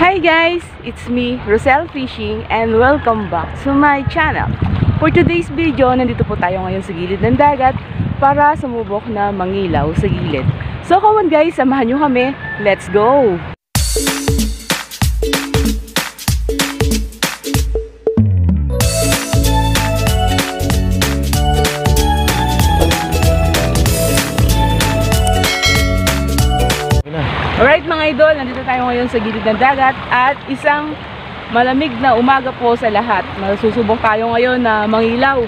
Hi guys! It's me, Rosel Fishing, and welcome back to my channel. For today's video, nandito po tayo ngayon sa gilid ng dagat para sumubok na mangilaw sa gilid. So come on guys, samahan nyo kami. Let's go! Alright mga idol, nandito tayo ngayon sa gilid ng dagat at isang malamig na umaga po sa lahat. Masusubok tayo ngayon na mangilaw.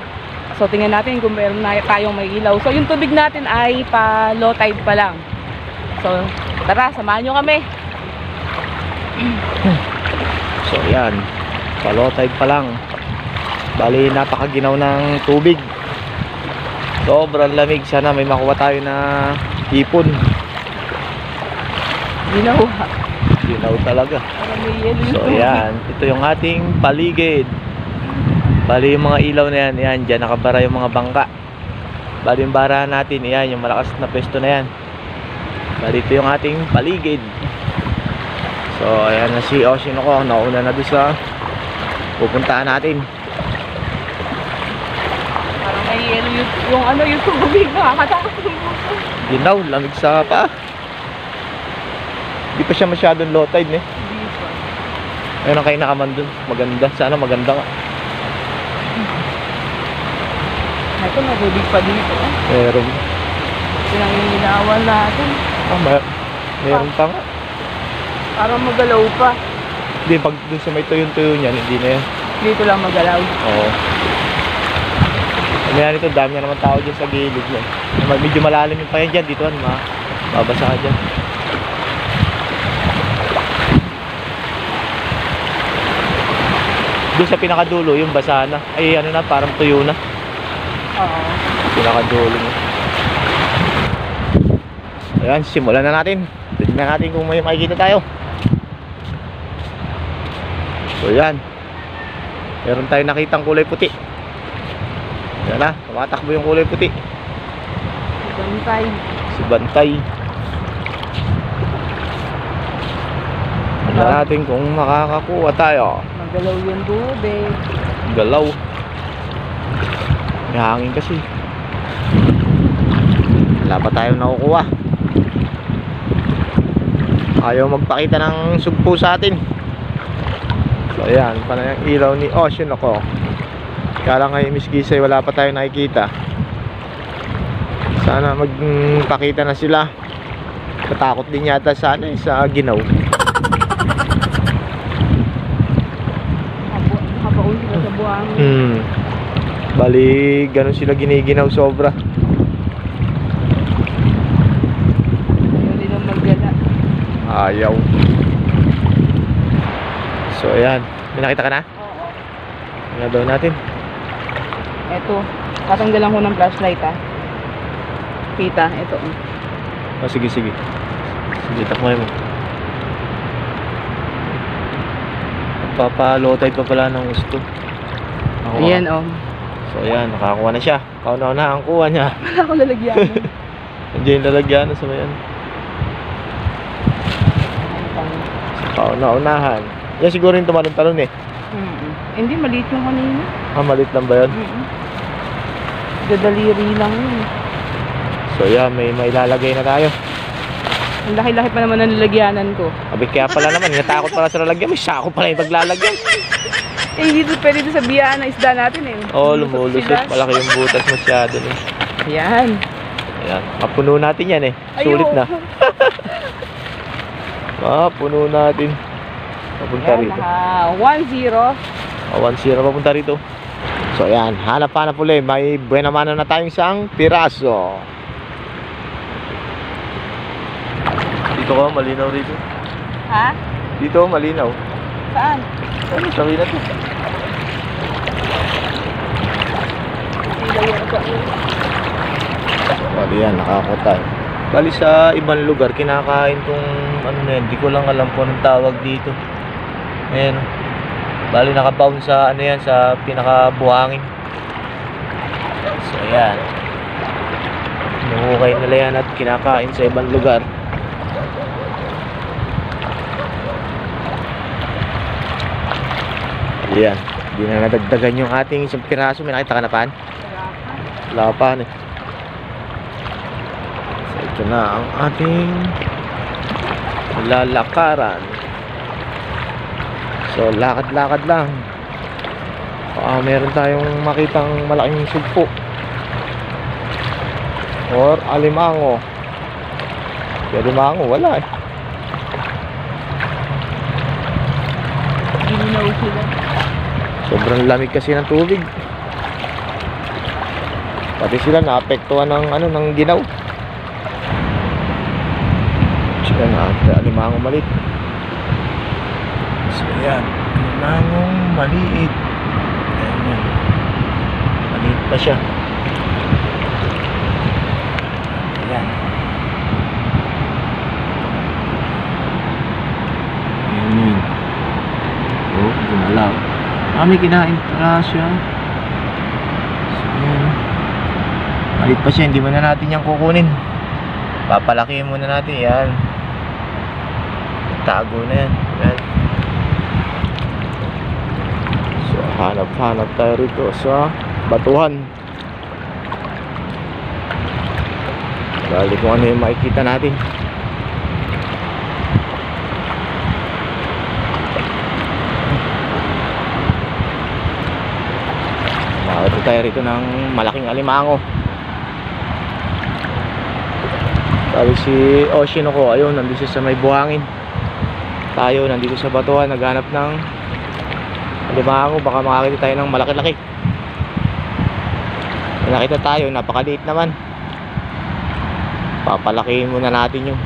So tingnan natin kung meron na tayong mangilaw. So yung tubig natin ay pa low tide pa lang. So tara, samahan nyo kami. So yan, pa low tide pa lang. Bali napakaginaw ng tubig. Sobrang lamig, sana may makuha tayo na ipon. Ginaw talaga. So yan, ito yung ating paligid. Bali yung mga ilaw na yan, yan, dyan nakabara yung mga bangka. Bali yung barahan natin, yan, yung malakas na pwesto na yan. Bali ito yung ating paligid. So ayan na si Oshinoko, nauna na doon sa pupuntaan natin. Parang may yelo yung ano, yung tubig, nakakatakot. Ginaw, lamig sa pa. Di pa siya masyadong low tide eh. Hindi pa. Ayun ang kayo nakaman dun. Maganda. Sana maganda nga. Ito, nabubig pa dito. Meron. Pinanginawan natin. Meron pa nga. Parang magalaw pa. Hindi, pag dun sa may tuyo-tuyo niyan, hindi na yan. Dito lang magalaw. Oo. Ano yan ito, dami na naman tao dyan sa gilid yan. Medyo malalim yung payan dyan. Dito yan, mabasa ka dyan. Doon sa pinakadulo, yung basa na. Ay, ano na, parang tuyo na. Oo. Pinakadulo na. Ayan, simulan na natin. Tignan natin kung may makikita tayo. So, yan. Meron tayong nakitang kulay puti. Yan na, tumatakbo yung kulay puti. Bantay. Si Bantay. Tignan natin kung makakakuha tayo. Magalaw yung tubig. Galaw. May hangin kasi. Wala pa tayong nakukuha. Ayaw magpakita ng sugpo sa atin. So ayan, panay ang ilaw ni Oshinoko. Kala ngayon Miss Gisay, wala pa tayong nakikita. Sana magpakita na sila. Katakot din yata sana sa ginaw. Kabaon sila sa buhangin. Bali, ganun sila giniginaw sobra. Hindi na maggala. Ayaw. So ayan, may nakita ka na? Oo. Ano daw natin? Eto, tatanggalan ko ng flashlight Kita, eto. Oh, sige. Sige, takmay mo. Papa-low tide pa pala ng gusto. Ayan So ayan, nakakuha na siya. Kauna-una ang kuha niya. Wala akong lalagyan. Andiyan yung lalagyan sa mayan. Kauna-unahan. Yan siguro yung tumalon-talon eh. Hindi, maliit yung kanina. Maliit lang ba yun? Dadaliri lang yun. So yan, may ilalagay na tayo. Ang laki-laki pa naman ang lalagyanan ko. Abi, kaya pala naman, natakot pala sa lalagyan. May sako pala yung paglalagyan. Dito pwede sa biyaan na isda natin Oo, lumulusot. Malaki yung butas masyado eh. Yan. Ayan, mapuno natin yan eh. Sulit na. Mapuno natin. Papunta Yan, rito. 1-0. 1-0 papunta rito. So ayan, hanap-hanap ulit. May buena mana na tayong isang piraso. Dito ka, malinaw rito. Ha? Dito, malinaw. Saan? Ano, sabi na to. Bali yan, nakakuha tayo. Bali sa ibang lugar, kinakain tong ano na yan. Di ko lang alam kung anong tawag dito. Ayan. Bali nakabound sa ano yan, sa pinakabuhangin. So ayan. Hinuhukay nila yan at kinakain sa ibang lugar. Ayan, hindi na nadagdagan yung ating isang piraso. May nakita ka na pan? Wala pa eh. So ito na ang ating lalakaran. So lakad-lakad lang. Meron tayong makitang malaking sugpo or alimango. Yung alimango wala eh. Ginaw sila. Sobrang lamig kasi ng tubig. Pati sila naapektuhan ng ng ginaw. Sila na alimango maliit. So yan, alimangong maliit. Ayan. Maliit pa siya. Ayan. Ayan. Oh, gumalaw. May kinain pa siya. So ayan. Maliit pa siya, hindi muna natin yan kukunin. Papalakihin muna natin yan. Tago na yan. Ayan. So hanap-hanap tayo rito sa batuhan. Bali kung ano yung makikita natin. Makikita tayo rito ng malaking alimango. Sabi si Oshino ko, ayun, nandito siya sa may buhangin. Tayo nandito sa batuhan, naghanap ng alimango. Baka makakita tayo ng malaki-laki. Nakita tayo, napakaliit naman. Papalakihin muna natin yung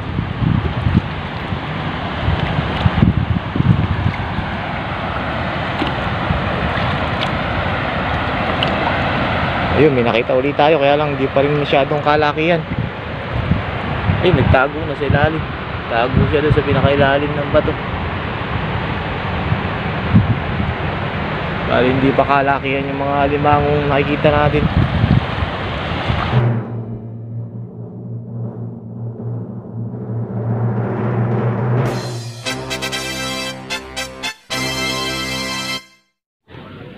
ayun, may nakita ulit tayo, kaya lang hindi pa rin masyadong kalakihan. Ayun, nagtago na sa ilalim. Tago siya doon sa pinakailalim ng bato. Bali hindi pa kalakihan yung mga alimangong nakikita natin.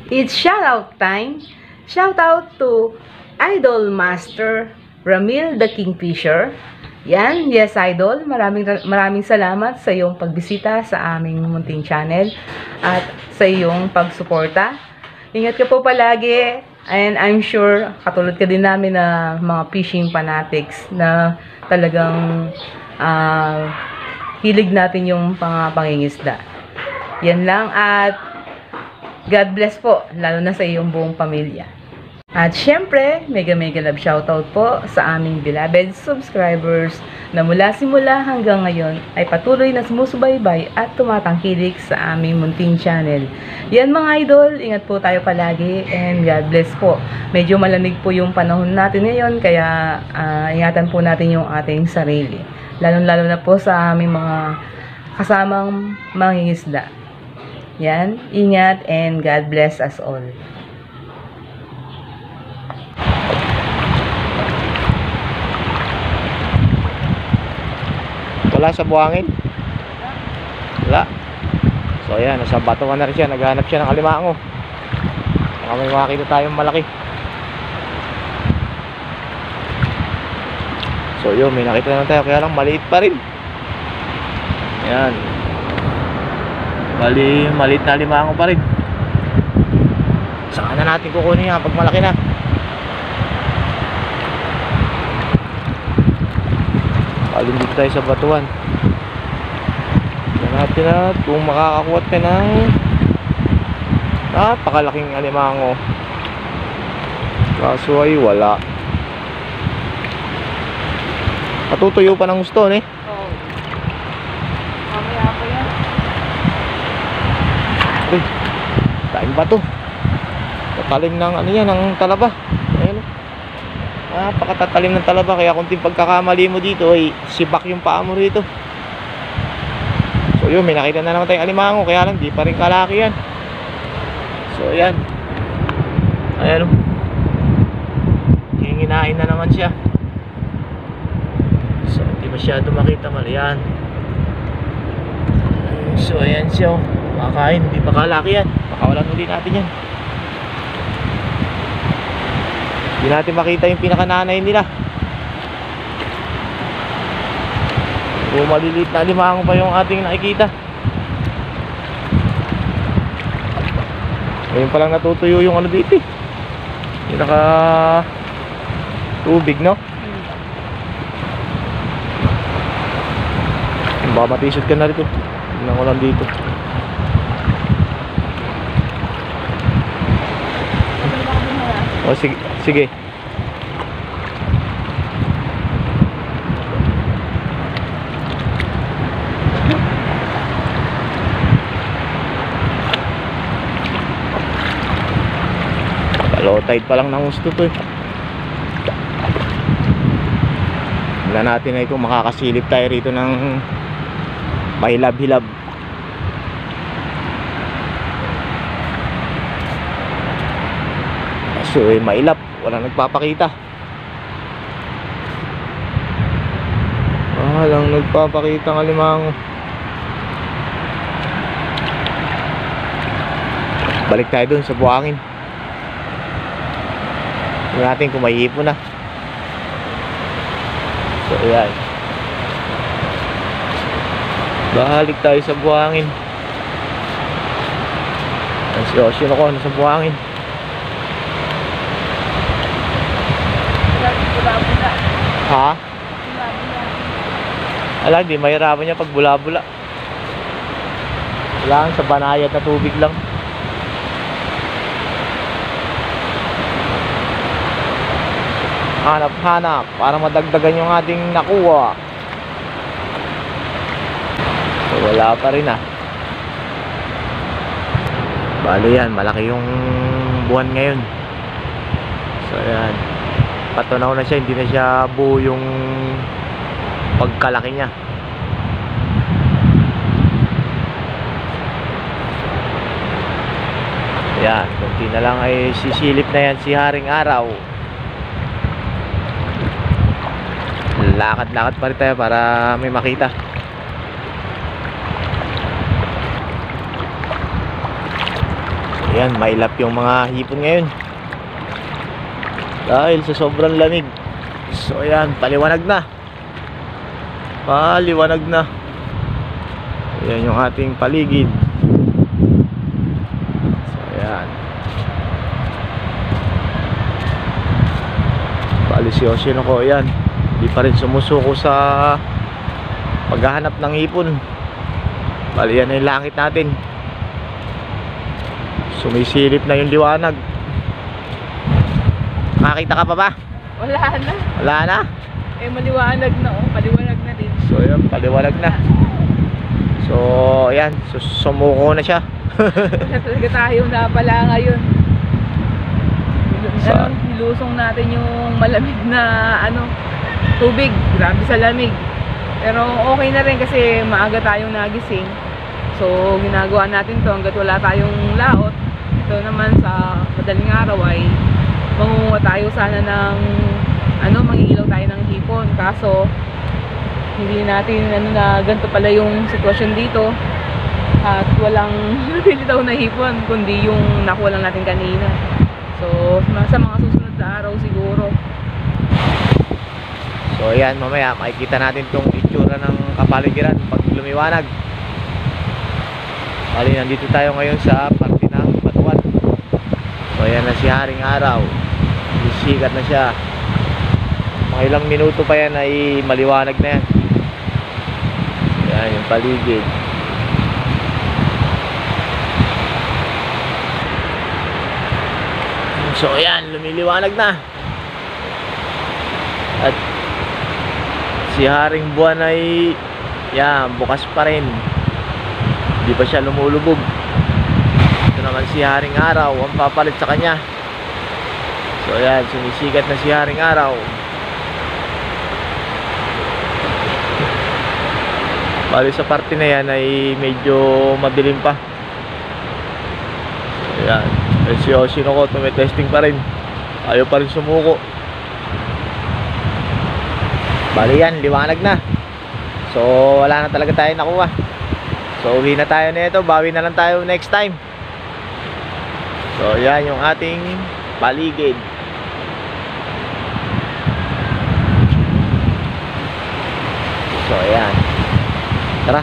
It's shoutout time. Shoutout to Idol Master Ramil the Kingfisher. Yan, yes Idol. Maraming salamat sa iyong pagbisita sa aming munting channel at sa iyong pagsuporta. Ingat ka po palagi, and I'm sure katulad ka din namin na mga fishing fanatics na talagang hilig natin yung pangingisda. Yan lang, at God bless po, lalo na sa iyong buong pamilya. At syempre, mega love shoutout po sa aming beloved subscribers na mula simula hanggang ngayon ay patuloy na sumusubaybay at tumatangkilik sa aming munting channel. Yan mga idol, ingat po tayo palagi, and God bless po. Medyo malamig po yung panahon natin ngayon, kaya ingatan po natin yung ating sarili. Lalo na po sa aming mga kasamang mangingisda. Yan, ingat, and God bless us all. Wala sa buhangin? Wala. So ayan, nasa batuhan na rin siya. Naghanap siya ng alimango. Baka may makakita tayong malaki. So yun, may nakita na tayo, kaya lang maliit pa rin. Ayan. Bali, maliit na alimango pa rin. Saan na natin kukunin yan pag malaki na? Alin dito tayo sa batuan. Yan natin na kung makakakuha tayo ng napakalaking alimango. Kaso ay wala. Patutuyo pa ng gusto eh. Oo. Mamaya pa yan. Uy, taing bato. Tatalim ng yan, ng talaba. Ayan o. Napakatatalim ng talaba, kaya kunting pagkakamali mo dito ay sibak yung paa mo rito. So yun, may nakita na naman tayong alimango, kaya lang di pa rin kalaki yan. So ayan. Ayan o. Hinginain na naman siya. So hindi masyado makita mali yan. So ayan siya o. Kakain, hindi pa kalaki yan. Pakawalan uli natin yan. Hindi natin makita yung pinakananay nila. O maliliit na alimango pa yung ating nakikita. Ngayon pa lang natutuyo yung ano dito eh. Yung naka tubig, no? Baka matisod ka na rito. Tingnan ko lang dito. O sige, sige. Low tide pa lang ng gusto to eh. Tingnan natin na kung makakasilip tayo rito ng mahilab-hilab. So mailap, walang nagpapakita. Walang nagpapakita ng alimango. Balik tayo dun sa buhangin. Tingnan natin kung may hipon na. So ayan, balik tayo sa buhangin. Ang siyosyon ako nasa buhangin. Ha? Alam, di mahirapan niya pag bula-bula. Kailangan sa banayad na tubig lang. Hanap-hanap para madagdagan yung ating nakuha. So, wala pa rin ah. Bali yan, malaki yung buwan ngayon. So yan, patunaw na siya, hindi na siya buo yung pagkalaki niya. Yan, kunti na lang ay sisilip na yan si Haring Araw. Lakad-lakad pa rin tayo para may makita. Ayan, mailap yung mga hipon ngayon dahil sa sobrang lamig. So ayan, paliwanag na. Paliwanag na. Ayan yung ating paligid. So ayan, palisyosin ako. Ayan, di pa rin sumusuko sa paghahanap ng hipon. Bali yan yung langit natin. Sumisilip na yung liwanag. Makakita ka pa ba? Wala na. Wala na? Eh maliwanag na oh. Paliwanag na din. So yan, paliwanag na. So ayan, sumuko na siya. Wala talaga tayo na pala ngayon. Saan? Nilusong natin yung malamig na tubig. Grabe sa lamig. Pero okay na rin kasi maaga tayong nagising. So ginagawa natin to hanggat wala tayong laot. Ito naman sa madaling araw ay mangunguha tayo sana ng mangingilaw tayo ng hipon. Kaso hindi natin na ganito pala yung sitwasyon dito. At walang nabili na hipon kundi yung nakuha lang natin kanina. So sa mga susunod na araw siguro. So ayan, mamaya makikita natin tong itsura ng kapaligiran pag lumiwanag. Bali, nandito tayo ngayon sa parte ng Batuan. So ayan na si Haring Araw. Sikat na siya. Mga ilang minuto pa yan ay maliwanag na yan. Ayan yung paligid. So ayan, lumiliwanag na. At si Haring Buwan ay yan, bukas pa rin. Hindi pa siya lumulubog. Ito naman si Haring Araw, ang papalit sa kanya. So ayan, sumisikat na si Haring Araw. Bali sa parte na yan ay medyo madilim pa. So ayan, si Oshino ko tumitesting pa rin. Ayaw pa rin sumuko. Bali yan, liwanag na. So wala na talaga tayo nakuha. So uwi na tayo nito, bawi na lang tayo next time. So yan yung ating paligid. So ayan, tara.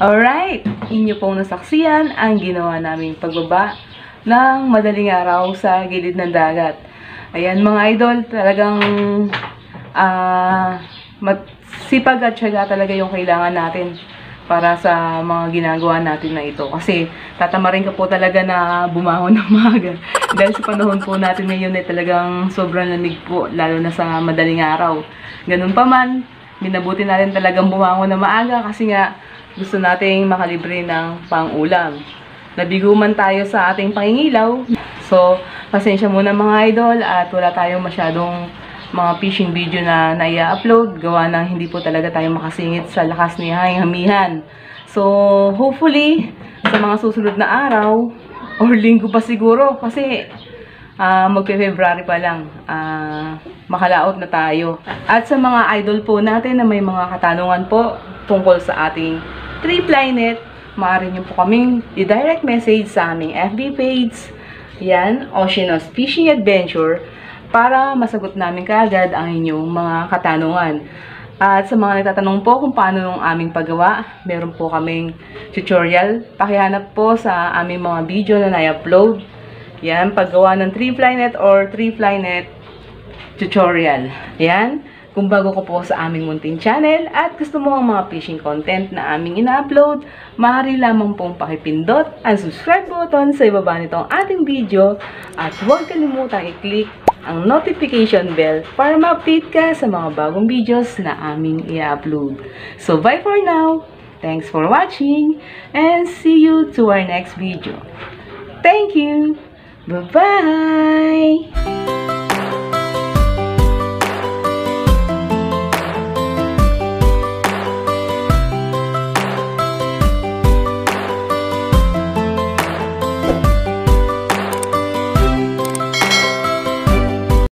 Alright, inyo pong nasaksiyan ang ginawa naming pagbaba ng madaling araw sa gilid ng dagat. Ayan mga idol, talagang sipag at syaga talaga yung kailangan natin para sa mga ginagawa natin na ito. Kasi tatamarin ka po talaga na bumangon ng maaga. Dahil sa panahon po natin ngayon ay talagang sobrang lamig po, lalo na sa madaling araw. Ganun pa man, minabuti natin talagang bumangon na maaga kasi nga gusto nating makalibre ng pang-ulam. Nabigo man tayo sa ating pangingilaw. So, pasensya muna mga idol at wala tayong masyadong mga fishing video na nai-upload. Gawa ng hindi po talaga tayo makasingit sa lakas ni hamihan. So, hopefully, sa mga susunod na araw, or linggo pa siguro, kasi magpe-February pa lang, makalaot na tayo. At sa mga idol po natin na may mga katanungan po tungkol sa ating Triply Net, maaari nyo po kaming i-direct message sa aming FB page, yan, Oceanos Fishing Adventure, para masagot namin kaagad ang inyong mga katanungan. At sa mga nagtatanong po kung paano yung aming paggawa, meron po kaming tutorial. Pakihanap po sa aming mga video na na-upload. Yan, paggawa ng Triply Net or Triply Net tutorial. Yan. Kung bago ko po sa aming munting channel at gusto mo ang mga fishing content na aming ina-upload, maaari lamang pong pakipindot ang subscribe button sa ibaba nitong ating video at huwag kalimutang i-click ang notification bell para ma-update ka sa mga bagong videos na aming i-upload. So bye for now! Thanks for watching and see you to our next video. Thank you! Bye-bye!